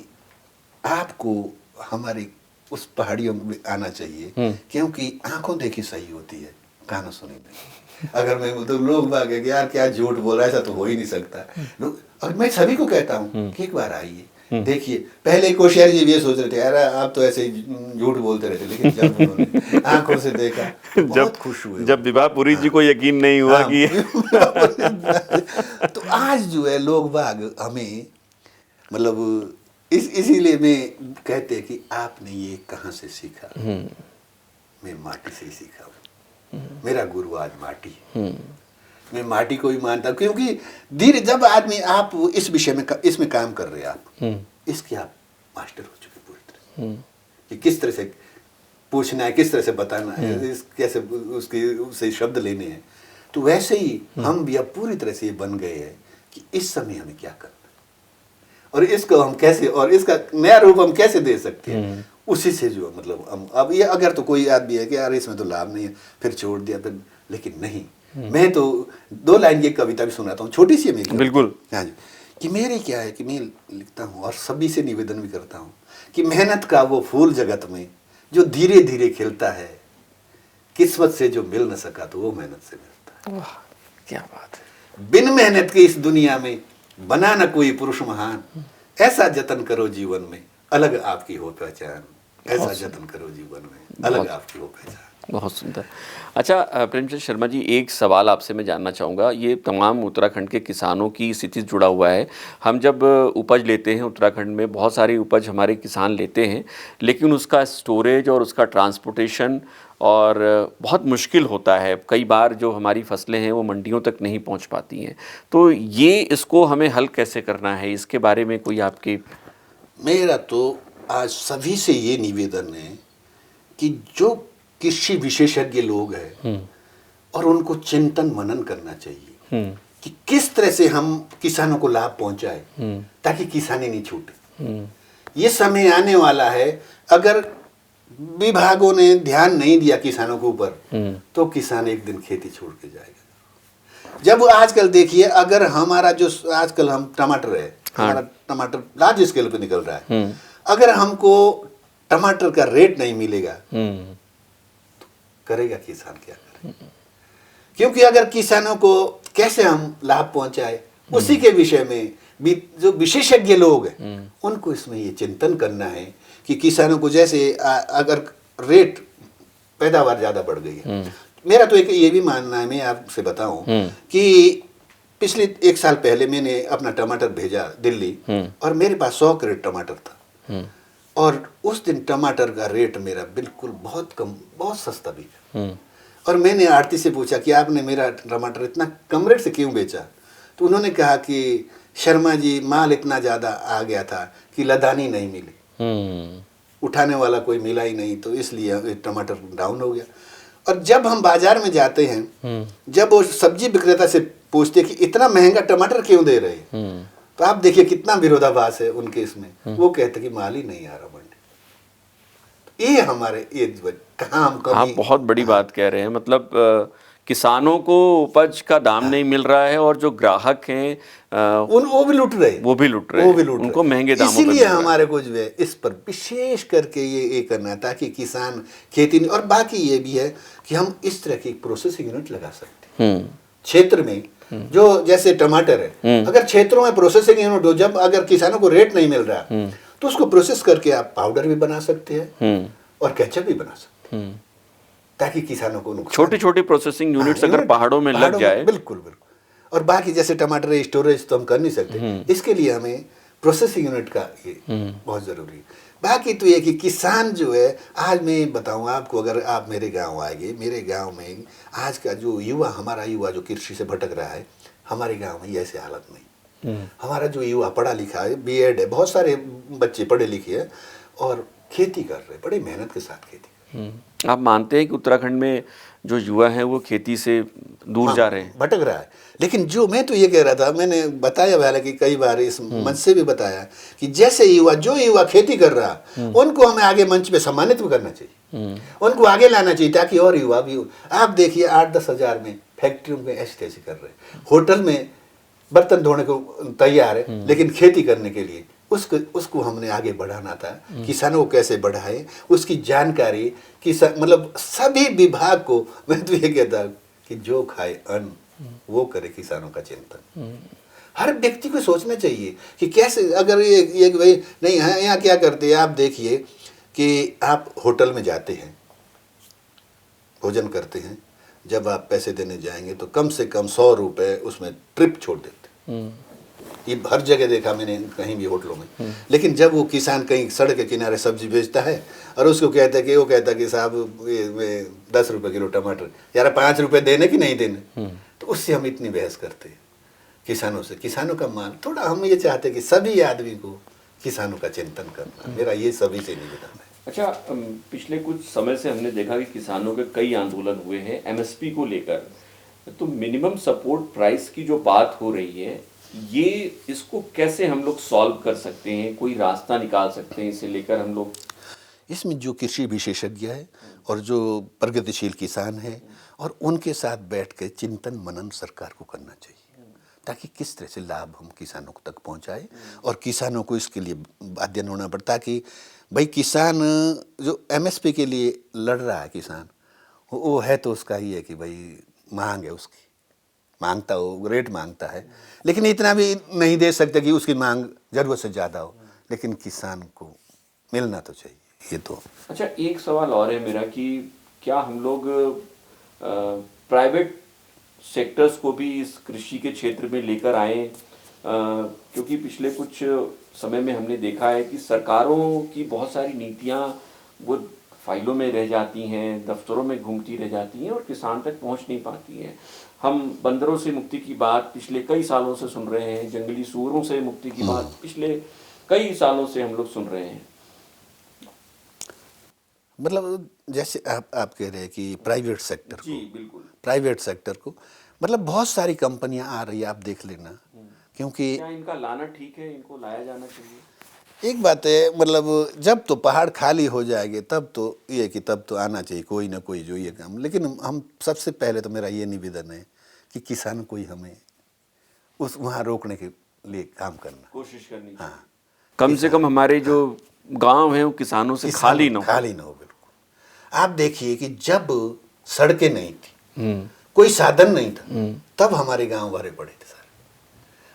आपको हमारी उस पहाड़ियों में आना चाहिए, क्योंकि आंखों देखी सही होती है, कानों सुनी नहीं। अगर मैं तो लोग बाग है कि यार क्या झूठ बोल रहा है, ऐसा तो हो ही नहीं सकता। लोग, और मैं सभी को कहता हूँ कि एक बार आइए देखिए। पहले कोशियारी जी ये सोच रहे थे यार आप तो ऐसे ही झूठ बोलते रहते, लेकिन जब उन्होंने आंखों से देखा तो बहुत खुश हुए। जब विभापुरी जी को यकीन नहीं हुआ कि तो आज जो है लोग बाग हमें, मतलब इसीलिए मैं कहते हैं कि आपने ये कहाँ से सीखा? मैं माटी से ही सीखा हूँ। मेरा गुरु आज माटी है। मैं माटी को ही मानता हूँ, क्योंकि धीरे जब आदमी, आप इस विषय में इसमें काम कर रहे हैं, आप इसके आप मास्टर हो चुके पूरी तरह से, कि किस तरह से पूछना है, किस तरह से बताना है, कैसे उसके उससे शब्द लेने हैं। तो वैसे ही हम भी अब पूरी तरह से ये बन गए हैं कि इस समय हमें क्या करना है, और इसको हम कैसे, और इसका नया रूप हम कैसे दे सकते हैं। उसी से जो मतलब हम, अब ये अगर तो कोई आदमी है कि यार इसमें तो लाभ नहीं है, फिर छोड़ दिया, फिर, लेकिन नहीं, मैं तो 2 लाइन की कविता भी सुनाता हूँ, छोटी सी है मेरी। बिल्कुल। हाँ जी, कि मेरे क्या है कि मैं लिखता हूँ और सभी से निवेदन भी करता हूँ कि मेहनत का वो फूल जगत में जो धीरे धीरे खिलता है, किस्मत से जो मिल न सका तो वो मेहनत से मिलता है। वाह, क्या बात है। बिन मेहनत के इस दुनिया में बना न कोई पुरुष महान, ऐसा जतन करो जीवन में अलग आपकी हो पहचान, ऐसा जतन करो जीवन में अलग आपकी हो पहचान। बहुत सुंदर। अच्छा प्रेमचंद शर्मा जी, एक सवाल आपसे मैं जानना चाहूँगा। ये तमाम उत्तराखंड के किसानों की स्थिति से जुड़ा हुआ है। हम जब उपज लेते हैं उत्तराखंड में, बहुत सारी उपज हमारे किसान लेते हैं, लेकिन उसका स्टोरेज और उसका ट्रांसपोर्टेशन और बहुत मुश्किल होता है। कई बार जो हमारी फसलें हैं वो मंडियों तक नहीं पहुंच पाती हैं। तो ये, इसको हमें हल कैसे करना है, इसके बारे में कोई आपकी? मेरा तो आज सभी से ये निवेदन है कि जो कृषि विशेषज्ञ लोग हैं, और उनको चिंतन मनन करना चाहिए कि किस तरह से हम किसानों को लाभ पहुंचाए, ताकि किसानी नहीं छूटे। ये समय आने वाला है, अगर विभागों ने ध्यान नहीं दिया किसानों के ऊपर, तो किसान एक दिन खेती छोड़ के जाएगा। जब आजकल देखिए, अगर हमारा जो आजकल हम टमाटर है, हमारा टमाटर लार्ज स्केल पे निकल रहा है, अगर हमको टमाटर का रेट नहीं मिलेगा तो करेगा किसान क्या करेगा? क्योंकि अगर किसानों को कैसे हम लाभ पहुंचाए, उसी के विषय में भी जो विशेषज्ञ लोग हैं उनको इसमें ये चिंतन करना है कि किसानों को जैसे अगर रेट पैदावार ज़्यादा बढ़ गई है। मेरा तो एक ये भी मानना है, मैं आपसे बताऊं कि पिछले 1 साल पहले मैंने अपना टमाटर भेजा दिल्ली, और मेरे पास 100 क्रेट टमाटर था, और उस दिन टमाटर का रेट मेरा बिल्कुल बहुत कम, बहुत सस्ता बिका। और मैंने आड़ती से पूछा कि आपने मेरा टमाटर इतना कम रेट से क्यों बेचा? तो उन्होंने कहा कि शर्मा जी, माल इतना ज़्यादा आ गया था कि लदानी नहीं मिली, उठाने वाला कोई मिला ही नहीं, तो इसलिए टमाटर डाउन हो गया। और जब हम बाजार में जाते हैं, जब वो सब्जी विक्रेता से पूछते कि इतना महंगा टमाटर क्यों दे रहे हैं, तो आप देखिए कितना विरोधाभास है उनके इसमें। वो कहते कि माल ही नहीं आ रहा मंडी। ये हमारे ये कहाँ हम कभी, आप बहुत बड़ी बात कह रहे हैं। मतलब किसानों को उपज का दाम नहीं मिल रहा है और जो ग्राहक हैं वो भी लूट रहे, वो भी लूट रहे हैं, उनको महंगे दामों पर मिल इसीलिए रहा है। हमारे को जो है इस पर विशेष करके ये करना है ताकि किसान खेती नहीं। और बाकी ये भी है कि हम इस तरह की प्रोसेसिंग यूनिट लगा सकते हैं क्षेत्र में, जो जैसे टमाटर है, अगर क्षेत्रों में प्रोसेसिंग यूनिट हो, जब अगर किसानों को रेट नहीं मिल रहा तो उसको प्रोसेस करके आप पाउडर भी बना सकते हैं और केचप भी बना सकते हैं, ताकि किसानों को नुकसान। छोटी छोटी प्रोसेसिंग यूनिट्स अगर पहाड़ों में लग जाए, बिल्कुल बिल्कुल। और बाकी जैसे टमाटर स्टोरेज तो हम कर नहीं सकते, इसके लिए हमें प्रोसेसिंग यूनिट का ये बहुत जरूरी है। बाकी तो ये कि किसान जो है, आज मैं बताऊं आपको, अगर आप मेरे गांव आएंगे, मेरे गांव में आज का जो युवा, हमारा युवा जो कृषि से भटक रहा है, हमारे गांव में ऐसे हालत नहीं। हमारा जो युवा पढ़ा लिखा है, बीएड है, बहुत सारे बच्चे पढ़े लिखे हैं और खेती कर रहे हैं, बड़ी मेहनत के साथ खेती कर रहे हैं। आप मानते हैं कि उत्तराखंड में जो युवा हैं वो खेती से दूर जा रहे हैं? भटक रहा है। लेकिन जो मैं तो ये कह रहा था, मैंने बताया हालांकि कई बार इस मंच से भी बताया कि जैसे युवा, जो युवा खेती कर रहा, उनको हमें आगे मंच पे सम्मानित भी करना चाहिए, उनको आगे लाना चाहिए ताकि और युवा भी हो। आप देखिए 8-10 हज़ार में फैक्ट्रियों में ऐसे तैसे कर रहे हैं, होटल में बर्तन धोने को तैयार है, लेकिन खेती करने के लिए उसको हमने आगे बढ़ाना था। किसानों को कैसे बढ़ाए, उसकी जानकारी मतलब सभी विभाग को मैं तो ये कहता कि जो खाए अन्न वो करे किसानों का चिंतन। हर व्यक्ति को सोचना चाहिए कि कैसे, अगर ये भाई नहीं है यहाँ क्या करते हैं, आप देखिए कि आप होटल में जाते हैं, भोजन करते हैं, जब आप पैसे देने जाएंगे तो कम से कम 100 रुपये उसमें ट्रिप छोड़ देते। ये हर जगह देखा मैंने, कहीं भी होटलों में। लेकिन जब वो किसान कहीं सड़क के किनारे सब्जी बेचता है और उसको कहता है कि वो कहता है कि साहब ये 10 रुपये किलो टमाटर, यार 5 रुपये देने कि नहीं देने, तो उससे हम इतनी बहस करते हैं किसानों से। किसानों का माल थोड़ा, हम ये चाहते हैं कि सभी आदमी को किसानों का चिंतन करना, मेरा ये सभी से निवेदन है। अच्छा, पिछले कुछ समय से हमने देखा कि किसानों के कई आंदोलन हुए हैं एमएसपी को लेकर, तो मिनिमम सपोर्ट प्राइस की जो बात हो रही है, ये इसको कैसे हम लोग सॉल्व कर सकते हैं, कोई रास्ता निकाल सकते हैं इसे लेकर हम लोग? इसमें जो कृषि विशेषज्ञ है और जो प्रगतिशील किसान है, और उनके साथ बैठ के चिंतन मनन सरकार को करना चाहिए, ताकि किस तरह से लाभ हम किसानों तक पहुंचाए और किसानों को इसके लिए बाध्य होना पड़ता, ताकि भाई किसान जो एमएसपी के लिए लड़ रहा है, किसान वो है तो उसका ही है कि भाई मांग है, उसकी मांगता हो, रेट मांगता है, लेकिन इतना भी नहीं दे सकते कि उसकी मांग जरूरत से ज़्यादा हो, लेकिन किसान को मिलना तो चाहिए ये तो। अच्छा, एक सवाल और है मेरा कि क्या हम लोग प्राइवेट सेक्टर्स को भी इस कृषि के क्षेत्र में लेकर आए, क्योंकि पिछले कुछ समय में हमने देखा है कि सरकारों की बहुत सारी नीतियां वो फाइलों में रह जाती हैं, दफ्तरों में घूमती रह जाती हैं और किसान तक पहुंच नहीं पाती हैं। हम बंदरों से मुक्ति की बात पिछले कई सालों से सुन रहे हैं, जंगली सूअरों से मुक्ति की बात पिछले कई सालों से हम लोग सुन रहे हैं। मतलब जैसे आप कह रहे हैं कि प्राइवेट सेक्टर जी बिल्कुल, प्राइवेट सेक्टर को, मतलब बहुत सारी कंपनियां आ रही है, आप देख लेना, क्योंकि क्या इनका लाना ठीक है, इनको लाया जाना चाहिए? एक बात है, मतलब जब तो पहाड़ खाली हो जाएंगे तब तो ये कि तब तो आना चाहिए कोई ना कोई जो ये काम। लेकिन हम सबसे पहले तो मेरा ये निवेदन है कि किसान को ही हमें उस वहाँ रोकने के लिए काम करना, कोशिश करनी चाहिए। हाँ, कम से कम हमारे जो गांव हैं वो किसानों से खाली ना हो। खाली ना हो, बिल्कुल। आप देखिए कि जब सड़कें नहीं थी, कोई साधन नहीं था, तब हमारे गांव भरे पड़े थे सारे,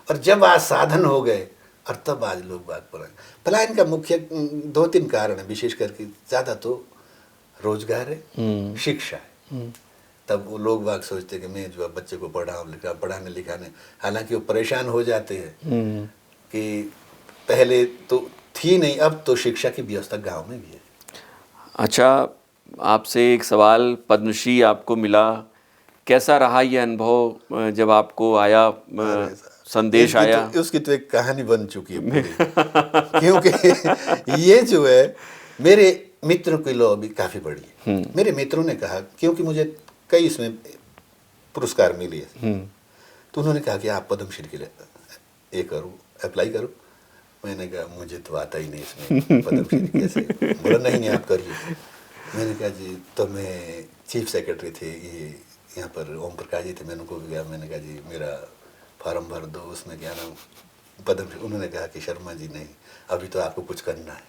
और जब आज साधन हो गए और तब आज लोग बात पलायन का मुख्य 2-3 कारण है, विशेष करके ज़्यादा तो रोजगार है, शिक्षा है। तब वो लोग बाग सोचते कि मैं जो बच्चे को पढ़ाने लिखाने, हालांकि वो परेशान हो जाते हैं कि पहले तो थी नहीं, अब तो शिक्षा की व्यवस्था गांव में भी है। अच्छा, आपसे एक सवाल, पद्मश्री आपको मिला, कैसा रहा ये अनुभव जब आपको आया संदेश आया? उसकी तो एक कहानी बन चुकी है पूरी। क्योंकि ये जो है मेरे मित्रों की लो भी काफ़ी बड़ी है। मेरे मित्रों ने कहा, क्योंकि मुझे कई इसमें पुरस्कार मिले हैं, तो उन्होंने कहा कि आप पद्मश्री के लिए ये करो, अप्लाई करो। मैंने कहा मुझे तो आता ही नहीं इसमें पद्मश्री कैसे। बोला नहीं आप करिए। मैंने कहा जी तो मैं चीफ सेक्रेटरी थे ये यहाँ पर ओम प्रकाश जी थे, मैंने उनको गया, मैंने कहा जी मेरा फार्म भर दो, उसमें क्या नाम पद्म। उन्होंने कहा कि शर्मा जी नहीं, अभी तो आपको कुछ करना है,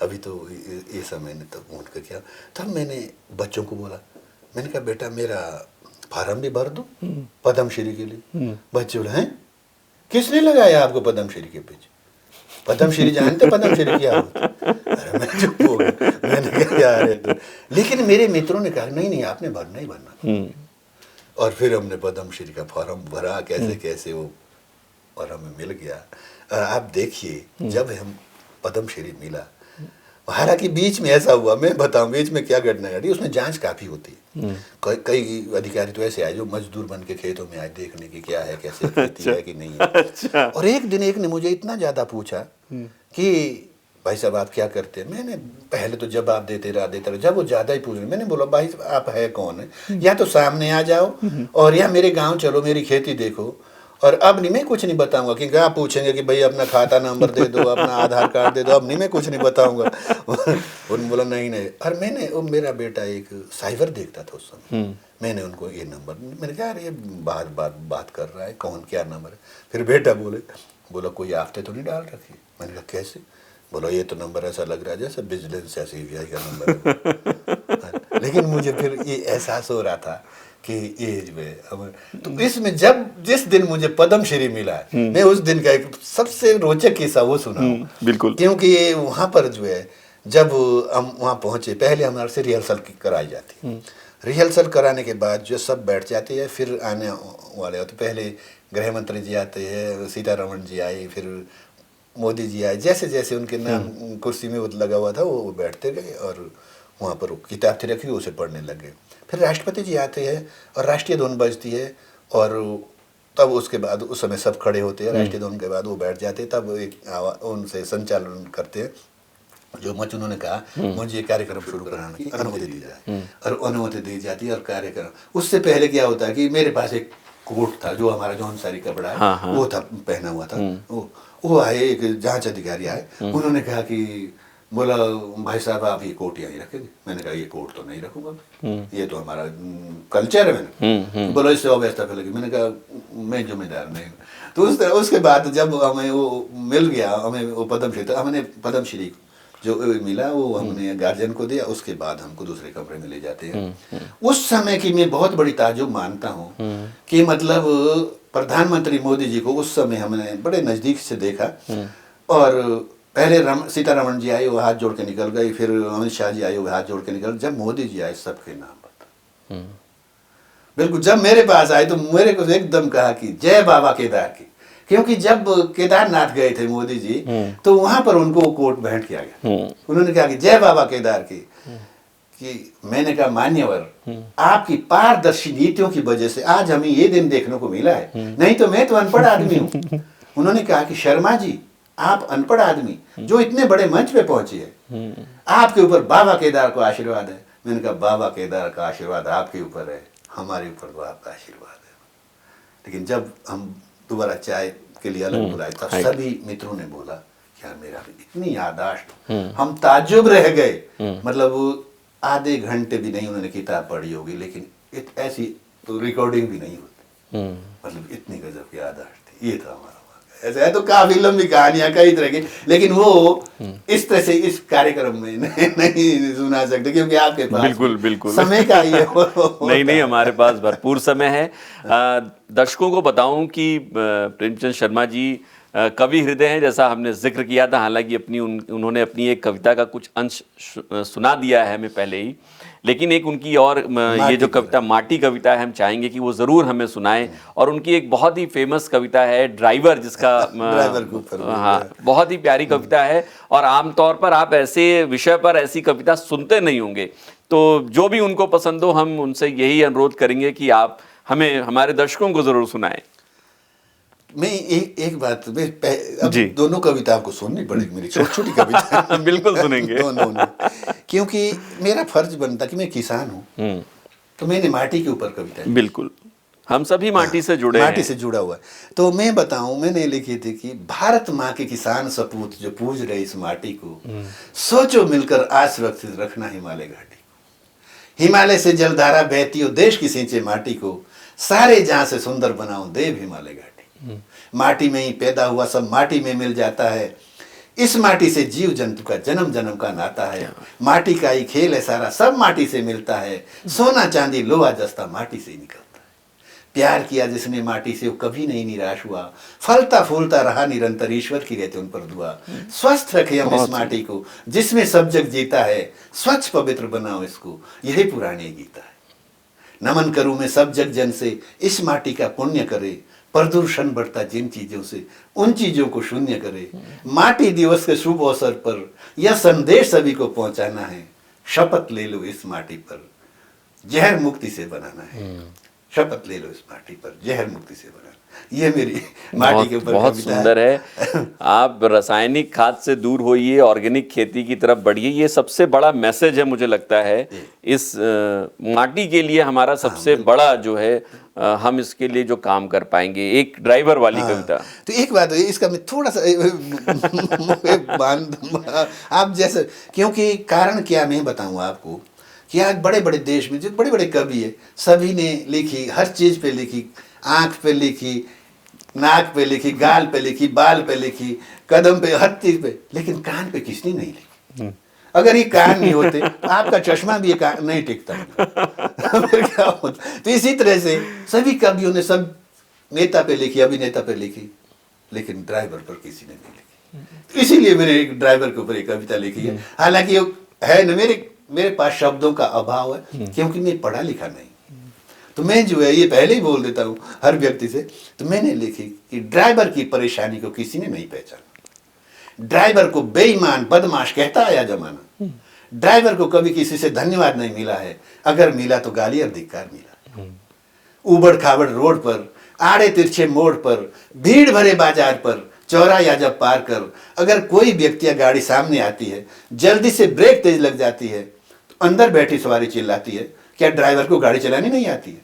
अभी तो ये समय नहीं। तब उनका क्या, तब मैंने बच्चों को बोला, मैंने कहा बेटा मेरा फार्म भी भर दो पद्मश्री के लिए। बच्चे बोले हैं किसने लगाया आपको पद्मश्री के पीछे, पद्मश्री जानते पद्मश्री क्या होता? अरे मैं चुप हो गया, मैंने कहा यार तो, लेकिन मेरे मित्रों ने कहा नहीं नहीं आपने भरना ही भरना। और फिर हमने पद्मश्री का फॉर्म भरा, कैसे कैसे वो, और हमें मिल गया। और आप देखिए जब हम पद्मश्री मिला, हालांकि बीच में ऐसा हुआ, मैं बताऊं बीच में क्या घटना घटी, उसमें जांच काफ़ी होती है। कई अधिकारी तो ऐसे आए जो मजदूर बन के खेतों में आए देखने की क्या है, कैसे खेती है कि नहीं है। अच्छा। और एक दिन एक ने मुझे इतना ज़्यादा पूछा कि भाई साहब आप क्या करते हैं। मैंने पहले तो जवाब देते रहा, जब वो ज़्यादा ही पूछ रहे, मैंने बोला भाई आप है कौन है, या तो सामने आ जाओ और या मेरे गाँव चलो, मेरी खेती देखो। और अब नहीं मैं कुछ नहीं बताऊंगा, क्योंकि आप पूछेंगे कि भाई अपना खाता नंबर दे दो, अपना आधार कार्ड दे दो, अब नहीं मैं कुछ नहीं बताऊंगा। उन्होंने बोला नहीं नहीं। और मैंने, वो मेरा बेटा एक साइबर देखता था उस समय, मैंने उनको ये नंबर, मैंने कहा ये बात कर रहा है कौन, क्या नंबर है। फिर बेटा बोला कोई आफ्ते तो नहीं डाल रखी। मैंने कहा कैसे? बोला ये तो नंबर ऐसा लग रहा है जैसे विजिलेंस या CBI का नंबर है। लेकिन मुझे फिर ये एहसास हो रहा था कि एज में अब, तो इसमें जब जिस दिन मुझे पद्मश्री मिला है, मैं उस दिन का एक सबसे रोचक किस्सा वो सुना। बिल्कुल। क्योंकि ये वहाँ पर जो है, जब हम वहाँ पहुँचे, पहले हमारे से रिहर्सल कराई जाती, रिहर्सल कराने के बाद जो सब बैठ जाते हैं, फिर आने वाले होते, पहले गृह मंत्री जी आते हैं, सीतारमण जी आई, फिर मोदी जी आए, जैसे जैसे उनके नाम कुर्सी में लगा हुआ था वो बैठते गए, और वहाँ पर किताब थी रखी, उसे पढ़ने लगे। फिर राष्ट्रपति जी आते हैं और राष्ट्रीय धुन बजती है, और तब उसके बाद उस समय सब खड़े होते हैं, राष्ट्रीय धुन के बाद वो बैठ जाते हैं, तब एक उनसे संचालन करते हैं जो मच उन्होंने कहा मुझे ये कार्यक्रम शुरू कराने की अनुमति दी जाए, और अनुमति दी जाती है। और कार्यक्रम उससे पहले क्या होता है कि मेरे पास एक कोट था जो हमारा जौनसारी कपड़ा है, हाँ, हाँ। वो था, पहना हुआ था। वो आए, एक जांच अधिकारी आए, उन्होंने कहा कि बोला भाई साहब आप ये कोट यहीं रखेंगे। मैंने कहा ये कोट तो नहीं रखूंगा, ये तो हमारा कल्चर है। मैंने बोला इससे अव्यवस्था फैलेगी। मैंने कहा मैं जिम्मेदार नहीं हूँ। तो उसके बाद जब हमें वो मिल गया, हमें वो पद्मश्री, हमने पद्मश्री जो मिला वो हमने गार्जियन को दिया, उसके बाद हमको दूसरे कमरे में ले जाते हैं। उस समय की मैं बहुत बड़ी ताजुब मानता हूँ कि मतलब प्रधानमंत्री मोदी जी को उस समय हमने बड़े नज़दीक से देखा, और पहले सीतारमण जी आई, वो हाथ जोड़ के निकल गई, फिर अमित शाह जी आई, वो हाथ जोड़ के निकल, जब मोदी जी आए सबके नाम बता। बिल्कुल, जब मेरे पास आए तो मेरे को एकदम कहा कि जय बाबा केदार की, क्योंकि जब केदारनाथ गए थे मोदी जी तो वहां पर उनको कोट भेंट किया गया। उन्होंने कहा कि जय बाबा केदार की। कि मैंने कहा मान्यवर, आपकी पारदर्शी नीतियों की वजह से आज हमें ये दिन देखने को मिला है, नहीं तो मैं तो अनपढ़ आदमी हूँ। उन्होंने कहा कि शर्मा जी आप अनपढ़ आदमी जो इतने बड़े मंच पे पहुंचे हैं, आपके ऊपर बाबा केदार को आशीर्वाद है। मैंने कहा बाबा केदार का आशीर्वाद आपके ऊपर है, हमारे ऊपर तो आपका आशीर्वाद है। लेकिन जब हम दोबारा चाय के लिए अलग बुलाए तब सभी मित्रों ने बोला क्या मेरा इतनी याददाश्त, हम ताज्जुब रह गए। मतलब आधे घंटे भी नहीं उन्होंने किताब पढ़ी होगी, लेकिन ऐसी तो रिकॉर्डिंग भी नहीं होती। मतलब इतनी गजब की याददाश्त थी। ये था हमारा। ऐसा है तो काफी लंबी कहानियां कई तरह की, लेकिन वो इस तरह से इस कार्यक्रम में नहीं सुना सकते क्योंकि आपके पास बिल्कुल समय का ये नहीं हमारे पास भरपूर समय है। दर्शकों को बताऊं कि प्रेमचंद शर्मा जी कवि हृदय हैं, जैसा हमने जिक्र किया था। हालांकि उन्होंने अपनी एक कविता का कुछ अंश सुना दिया है हमें पहले ही, लेकिन एक उनकी और ये जो कविता माटी कविता है हम चाहेंगे कि वो ज़रूर हमें सुनाएं। और उनकी एक बहुत ही फेमस कविता है ड्राइवर, जिसका हाँ बहुत ही प्यारी कविता है। और आमतौर पर आप ऐसे विषय पर ऐसी कविता सुनते नहीं होंगे, तो जो भी उनको पसंद हो हम उनसे यही अनुरोध करेंगे कि आप हमें हमारे दर्शकों को ज़रूर सुनाएं। मैं एक बात अब दोनों कविता आपको सुननी पड़ेगी, मेरी छोटी छोटी कविता बिल्कुल सुनेंगे दोनों, क्योंकि मेरा फर्ज बनता कि मैं किसान हूँ तो मैंने माटी के ऊपर कविता। बिल्कुल, हम सभी माटी से जुड़े हैं, माटी से जुड़ा हुआ है। तो मैं बताऊं, मैंने लिखी थी कि भारत माँ के किसान सपूत जो पूज रहे इस माटी को, सोचो मिलकर आज सुरक्षित रखना हिमालय घाटी। हिमालय से जलधारा बहती हो देश की सिंचे माटी को, सारे जहां से सुंदर बनाओ देव हिमालय घाटी। माटी में ही पैदा हुआ सब माटी में मिल जाता है, इस माटी से जीव जंतु का जन्म जन्म का नाता है। माटी का ही खेल है सारा, सब माटी से मिलता है। सोना चांदी लोहा जस्ता माटी से ही निकलता है। प्यार किया जिसने माटी से वो कभी नहीं निराश हुआ, फलता फूलता रहा निरंतर, ईश्वर की रहते उन पर दुआ। स्वस्थ रखे हम इस माटी को जिसमें सब जग जीता है, स्वच्छ पवित्र बनाओ इसको, यही पुरानी गीता है। नमन करूं मैं सब जग जन से, इस माटी का पुण्य करे, प्रदूषण बढ़ता जिन चीजों से उन चीजों को शून्य करे। माटी दिवस के शुभ अवसर पर यह संदेश सभी को पहुंचाना है, शपथ ले लो इस माटी पर जहर मुक्ति से बनाना है। शपथ ले लो इस माटी पर जहर मुक्ति से बनाना। ये मेरी माटी के ऊपर बहुत सुंदर है। आप रासायनिक खाद से दूर होइए, ऑर्गेनिक खेती की तरफ बढ़िए, ये सबसे बड़ा मैसेज है मुझे लगता है। इस माटी के लिए हमारा सबसे बड़ा जो है हम इसके लिए जो काम कर पाएंगे। एक ड्राइवर वाली कविता। तो एक बात है इसका मैं थोड़ा सा आप जैसे, क्योंकि कारण क्या मैं बताऊंगा आपको कि आज बड़े बड़े देश में जो बड़े बड़े कवि है सभी ने लिखी, हर चीज पे लिखी, आंख पे लिखी, नाक पे लिखी, गाल पे लिखी, बाल पे लिखी, कदम पे, हर चीज पे, लेकिन कान पे किसने नहीं लिखी। अगर ये कान नहीं होते तो आपका चश्मा भी ये नहीं टिकता। फिर क्या होता। तो इसी तरह से सभी कवियों ने सब नेता पे लिखी, अभिनेता पे लिखी, लेकिन ड्राइवर पर किसी ने नहीं लिखी। तो इसीलिए मैंने एक ड्राइवर के ऊपर एक कविता लिखी है। हालांकि है न मेरे पास शब्दों का अभाव है, क्योंकि मैं पढ़ा लिखा नहीं। तो मैं जो है ये पहले ही बोल देता हूँ हर व्यक्ति से। तो मैंने लिखी कि ड्राइवर की परेशानी को किसी ने नहीं पहचाना। ड्राइवर को बेईमान बदमाश कहता आया जमाना। ड्राइवर को कभी किसी से धन्यवाद नहीं मिला है, अगर मिला तो गाली और धिक्कार मिला। उबड़ खाबड़ रोड पर, आड़े तिरछे मोड़ पर, भीड़ भरे बाजार पर, चौराहा जब पार कर अगर कोई व्यक्ति या गाड़ी सामने आती है, जल्दी से ब्रेक तेज लग जाती है तो अंदर बैठी सवारी चिल्लाती है, क्या ड्राइवर को गाड़ी चलानी नहीं आती है?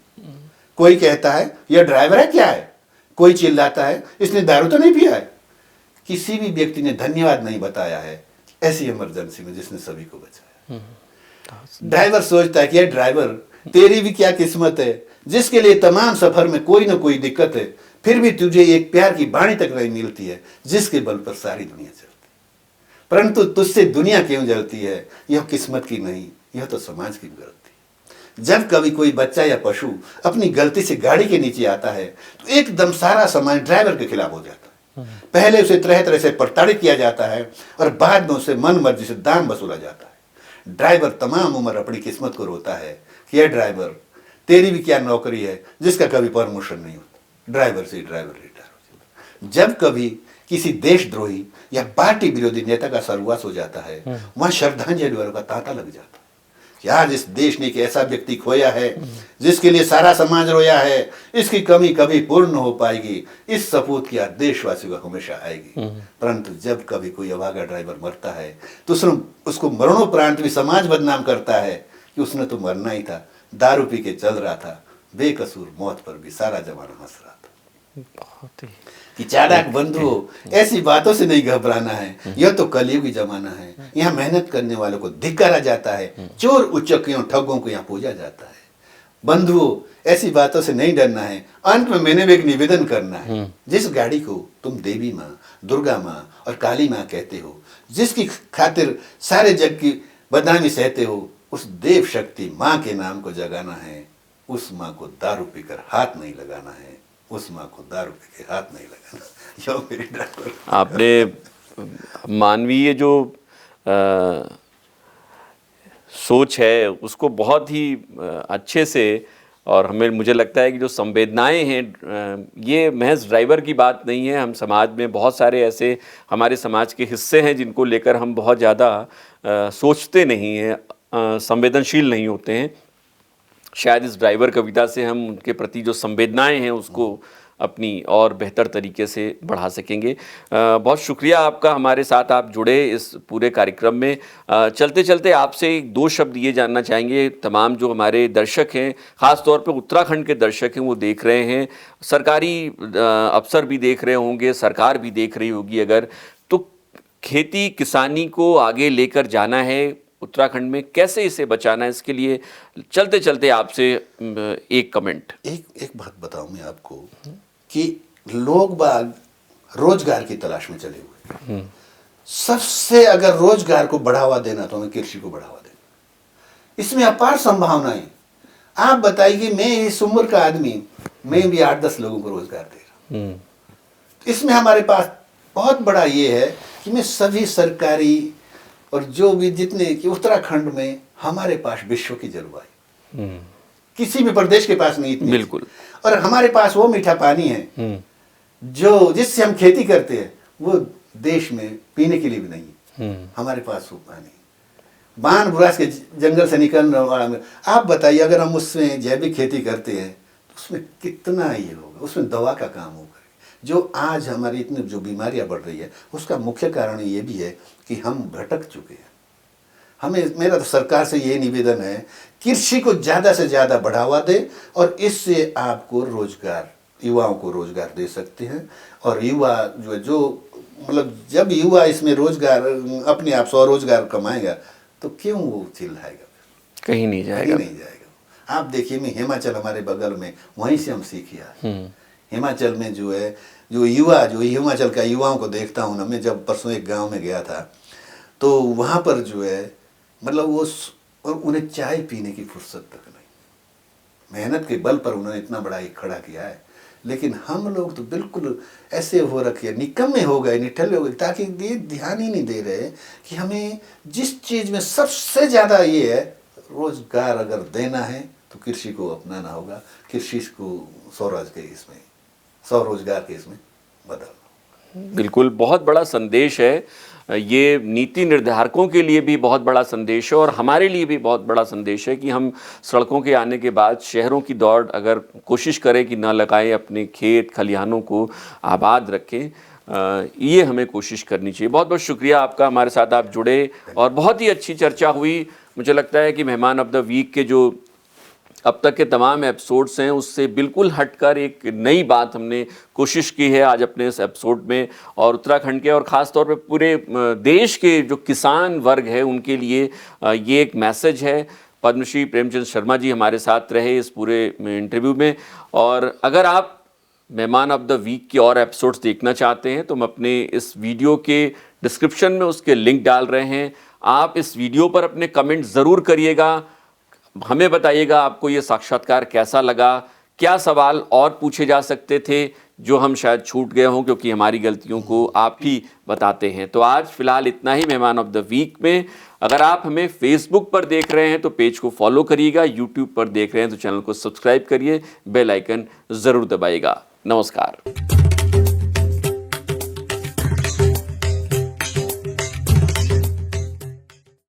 कोई कहता है यह ड्राइवर है क्या है? कोई चिल्लाता है इसने दारू तो नहीं पिया है? किसी भी व्यक्ति ने धन्यवाद नहीं बताया है ऐसी इमरजेंसी में जिसने सभी को बचाया। ड्राइवर सोचता है कि यह ड्राइवर तेरी भी क्या किस्मत है जिसके लिए तमाम सफर में कोई ना कोई दिक्कत है, फिर भी तुझे एक प्यार की बाणी तक नहीं मिलती है जिसके बल पर सारी दुनिया चलती है। परंतु तुझसे दुनिया क्यों जलती है? यह किस्मत की नहीं, यह तो समाज की गलती। जब कभी कोई बच्चा या पशु अपनी गलती से गाड़ी के नीचे आता है तो एकदम सारा समाज ड्राइवर के खिलाफ हो जाता है। पहले उसे तरह तरह से प्रताड़ित किया जाता है और बाद में उसे मन मर्जी से दाम वसूला जाता है। ड्राइवर तमाम उम्र अपनी किस्मत को रोता है कि यह ड्राइवर तेरी भी क्या नौकरी है जिसका कभी प्रमोशन नहीं होता। ड्राइवर से ड्राइवर रिटायर हो जाता है। जब कभी किसी देशद्रोही या पार्टी विरोधी नेता का सर्वनाश हो जाता है, वहां श्रद्धांजलि वालों का तांता लग जाता है कि आज इस देश ने एक ऐसा व्यक्ति खोया है जिसके लिए सारा समाज रोया है, इसकी कमी कभी पूर्ण हो पाएगी, इस सपूत की याद देशवासियों को हमेशा आएगी। परंतु जब कभी कोई अभागा ड्राइवर मरता है तो उसको मरणोपरांत भी समाज बदनाम करता है कि उसने तो मरना ही था, दारू पी के चल रहा था, बेकसूर मौत पर भी सारा जमाना हंस रहा था। बहुत ही कि चालाक बंधुओं, ऐसी बातों से नहीं घबराना है, यह तो कलयुगी जमाना है। यहाँ मेहनत करने वालों को धिक्कारा जाता है, चोर उच्चकियों ठगों को यहाँ पूजा जाता है। बंधुओं, ऐसी बातों से नहीं डरना है। अंत में मैंने भी एक निवेदन करना है, जिस गाड़ी को तुम देवी माँ, दुर्गा माँ और काली माँ कहते हो, जिसकी खातिर सारे जग की बदनामी सहते हो, उस देव शक्ति माँ के नाम को जगाना है। उस माँ को दारू पीकर हाथ नहीं लगाना है, उस माँ को दारू पी के हाथ नहीं लगाना। यो मेरी ड्राइवर। आपने मानवीय जो सोच है उसको बहुत ही अच्छे से, और मुझे लगता है कि जो संवेदनाएं हैं ये महज ड्राइवर की बात नहीं है। हम समाज में बहुत सारे ऐसे हमारे समाज के हिस्से हैं जिनको लेकर हम बहुत ज़्यादा सोचते नहीं हैं, संवेदनशील नहीं होते हैं। शायद इस ड्राइवर कविता से हम उनके प्रति जो संवेदनाएं हैं उसको अपनी और बेहतर तरीके से बढ़ा सकेंगे। बहुत शुक्रिया आपका, हमारे साथ आप जुड़े इस पूरे कार्यक्रम में। चलते चलते आपसे एक दो शब्द ये जानना चाहेंगे, तमाम जो हमारे दर्शक हैं, ख़ास तौर पे उत्तराखंड के दर्शक हैं, वो देख रहे हैं, सरकारी अफसर भी देख रहे होंगे, सरकार भी देख रही होगी, अगर तो खेती किसानी को आगे लेकर जाना है, उत्तराखंड में कैसे इसे बचाना है, इसके लिए चलते चलते आपसे एक कमेंट। एक बात बताऊं मैं आपको कि लोग बाग रोजगार की तलाश में चले हुए, सबसे अगर रोजगार को बढ़ावा देना तो हमें कृषि को बढ़ावा देना, इसमें अपार संभावनाएं। आप बताइए, मैं इस उम्र का आदमी, मैं भी 8-10 लोगों को रोजगार दे रहा हूं। इसमें हमारे पास बहुत बड़ा ये है कि मैं सभी सरकारी और जो भी जितने कि उत्तराखंड में हमारे पास विश्व की जलवायु किसी भी प्रदेश के पास नहीं इतनी, बिल्कुल। और हमारे पास वो मीठा पानी है जो जिससे हम खेती करते हैं, वो देश में पीने के लिए भी नहीं है। हमारे पास वो पानी बान बुरास के जंगल से निकलने वाला, आप बताइए अगर हम उसमें जैविक खेती करते हैं तो उसमें कितना ये होगा, उसमें दवा का काम होगा। जो आज हमारी इतनी जो बीमारियां बढ़ रही है उसका मुख्य कारण ये भी है कि हम भटक चुके हैं। हमें, मेरा तो सरकार से ये निवेदन है, कृषि को ज़्यादा से ज़्यादा बढ़ावा दे और इससे आपको रोजगार, युवाओं को रोजगार दे सकते हैं। और युवा जो मतलब जब युवा इसमें रोजगार अपने आप स्वरोजगार कमाएगा तो क्यों वो चिल्लाएगा, कहीं नहीं जाएगा, कहीं नहीं जाएगा। आप देखिए, मैं हिमाचल हमारे बगल में, वहीं से हम सीखिए। हिमाचल में जो है, जो युवा, जो हिमाचल का युवाओं को देखता हूँ ना, मैं जब परसों एक गांव में गया था तो वहाँ पर जो है मतलब वो, और उन्हें चाय पीने की फुर्सत तक नहीं। मेहनत के बल पर उन्होंने इतना बड़ा एक खड़ा किया है, लेकिन हम लोग तो बिल्कुल ऐसे हो रखे, निकम्मे हो गए, निठल्ले हो गए, ताकि ये ध्यान ही नहीं दे रहे कि हमें जिस चीज़ में सबसे ज़्यादा ये है, रोजगार अगर देना है तो कृषि को अपनाना होगा, कृषि को स्वरोजगार के इसमें बदलना। बिल्कुल, बहुत बड़ा संदेश है ये, नीति निर्धारकों के लिए भी बहुत बड़ा संदेश है और हमारे लिए भी बहुत बड़ा संदेश है कि हम सड़कों के आने के बाद शहरों की दौड़ अगर कोशिश करें कि ना लगाएं, अपने खेत खलिहानों को आबाद रखें, ये हमें कोशिश करनी चाहिए। बहुत बहुत शुक्रिया आपका, हमारे साथ आप जुड़े और बहुत ही अच्छी चर्चा हुई। मुझे लगता है कि मेहमान ऑफ द वीक के जो अब तक के तमाम एपिसोड्स हैं उससे बिल्कुल हटकर एक नई बात हमने कोशिश की है आज अपने इस एपिसोड में, और उत्तराखंड के और ख़ास तौर पे पूरे देश के जो किसान वर्ग है उनके लिए ये एक मैसेज है। पद्मश्री प्रेमचंद शर्मा जी हमारे साथ रहे इस पूरे इंटरव्यू में, और अगर आप मेहमान ऑफ द वीक के और एपिसोड्स देखना चाहते हैं तो हम अपने इस वीडियो के डिस्क्रिप्शन में उसके लिंक डाल रहे हैं। आप इस वीडियो पर अपने कमेंट ज़रूर करिएगा, हमें बताइएगा आपको ये साक्षात्कार कैसा लगा, क्या सवाल और पूछे जा सकते थे जो हम शायद छूट गए हों, क्योंकि हमारी गलतियों को आप ही बताते हैं। तो आज फिलहाल इतना ही मेहमान ऑफ द वीक में। अगर आप हमें फेसबुक पर देख रहे हैं तो पेज को फॉलो करिएगा, यूट्यूब पर देख रहे हैं तो चैनल को सब्सक्राइब करिए, बेल आइकन ज़रूर दबाइएगा। नमस्कार।